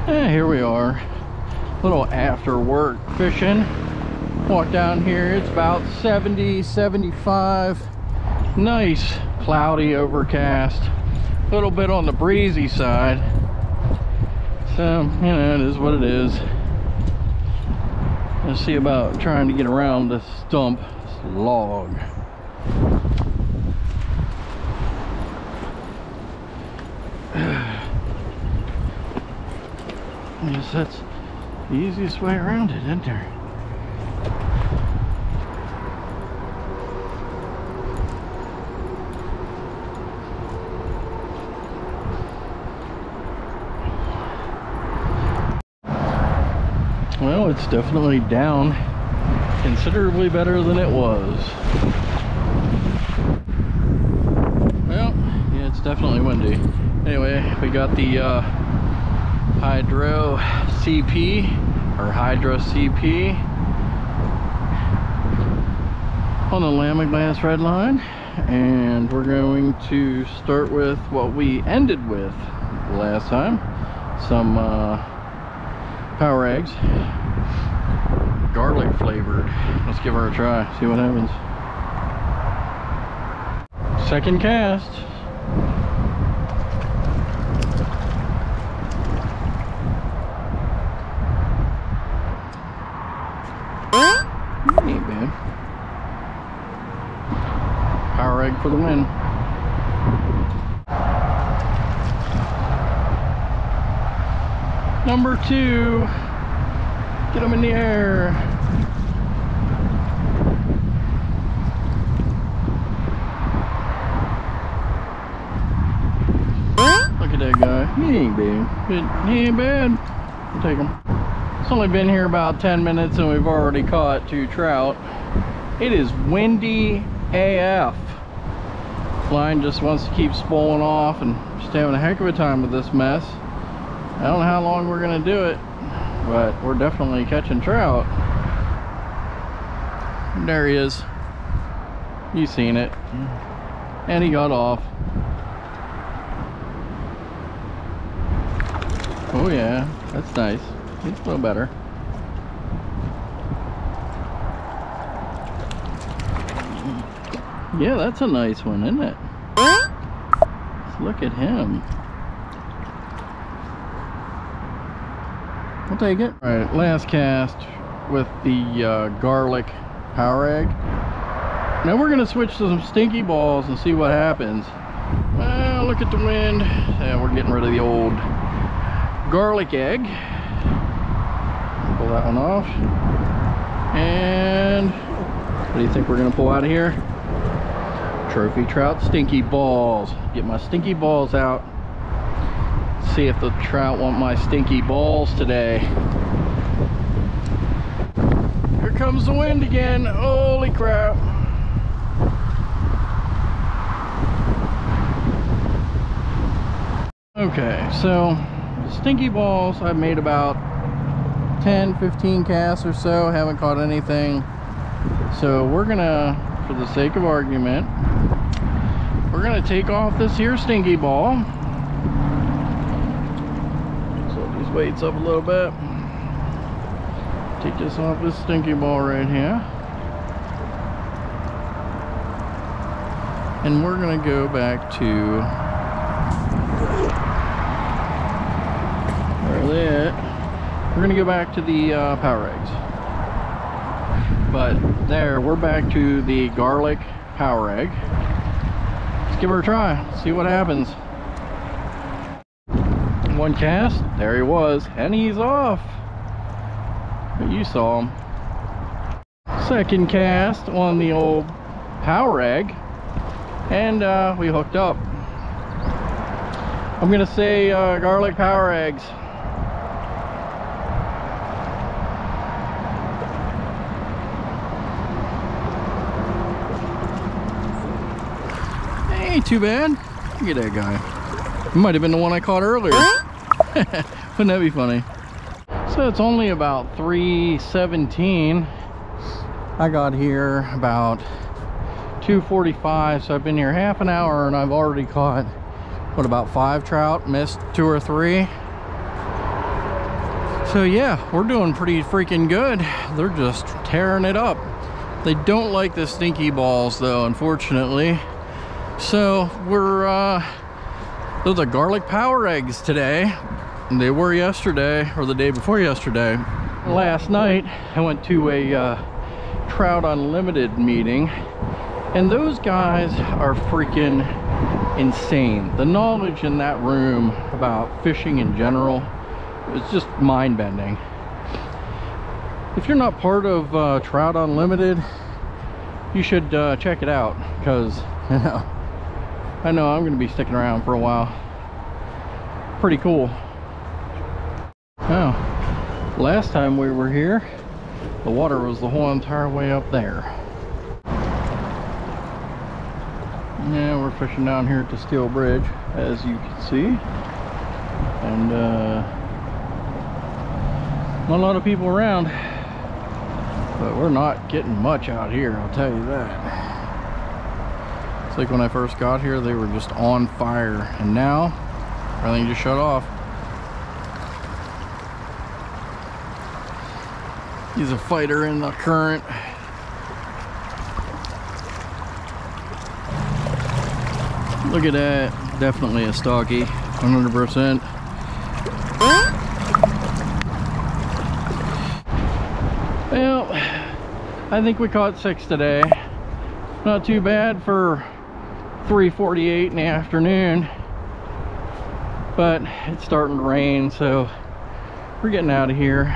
Here we are, a little after work fishing. Walk down here, it's about 70, 75. Nice, cloudy, overcast. A little bit on the breezy side. So, you know, it is what it is. Let's see about trying to get around this stump, this log. Yes, that's the easiest way around it, isn't there? Well, it's definitely down considerably better than it was. Well, yeah, it's definitely windy. Anyway, we got the Hydro CP or Hydra CP on the Lamaglass red line, and we're going to start with what we ended with last time, some Powereggs, garlic flavored. Let's give her a try, see what happens. Second cast. Ain't bad. Poweregg for the win. Number 2. Get them in the air. Look at that guy. He ain't bad. He ain't bad. I'll take him. It's only been here about 10 minutes and we've already caught 2 trout. It is windy AF. Line just wants to keep spooling off and just having a heck of a time with this mess. I don't know how long we're gonna do it, but we're definitely catching trout. There he is. You've seen it. And he got off. Oh yeah, that's nice. It's a little better. Yeah, that's a nice one, isn't it? Let's look at him. We'll take it. All right, last cast with the garlic Poweregg. Now we're gonna switch to some Stinky Balls and see what happens. Well, look at the wind. Yeah, we're getting rid of the old garlic egg. Pull that one off. And what do you think we're gonna pull out of here? Trophy trout Stinky Balls. Get my Stinky Balls out. See if the trout want my Stinky Balls today. Here comes the wind again. Holy crap. Okay, so the Stinky Balls, I've made about 10-15 casts or so, haven't caught anything. So we're gonna, for the sake of argument, we're gonna take off this here Stinky Ball. So these weights up a little bit. Take this off this Stinky Ball right here. And we're gonna go back to where are they at? We're gonna go back to the Powereggs. But there, we're back to the garlic Poweregg. Let's give her a try, see what happens. One cast, there he was, and he's off. But you saw him. Second cast on the old Poweregg, and we hooked up. I'm gonna say garlic Powereggs. Ain't too bad. Look at that guy. He might have been the one I caught earlier. Wouldn't that be funny? So it's only about 3:17. I got here about 2:45, so I've been here half an hour and I've already caught, what, about 5 trout, missed 2 or 3. So yeah, we're doing pretty freaking good. They're just tearing it up. They don't like the stinky balls though, unfortunately. So we're those are garlic Powereggs today. And they were yesterday, or the day before yesterday. Last night I went to a Trout Unlimited meeting, and those guys are freaking insane. The knowledge in that room about fishing in general is just mind-bending. If you're not part of Trout Unlimited, you should check it out, because you know, I know I'm gonna be sticking around for a while. Pretty cool. Oh, last time we were here, the water was the whole entire way up there. Yeah, we're fishing down here at the Steel Bridge, as you can see. And not a lot of people around, but we're not getting much out here, I'll tell you that. It's like when I first got here, they were just on fire, and now everything just shut off. He's a fighter in the current. Look at that. Definitely a stocky, 100%. Well, I think we caught 6 today. Not too bad for 3:48 in the afternoon. But it's starting to rain, so we're getting out of here.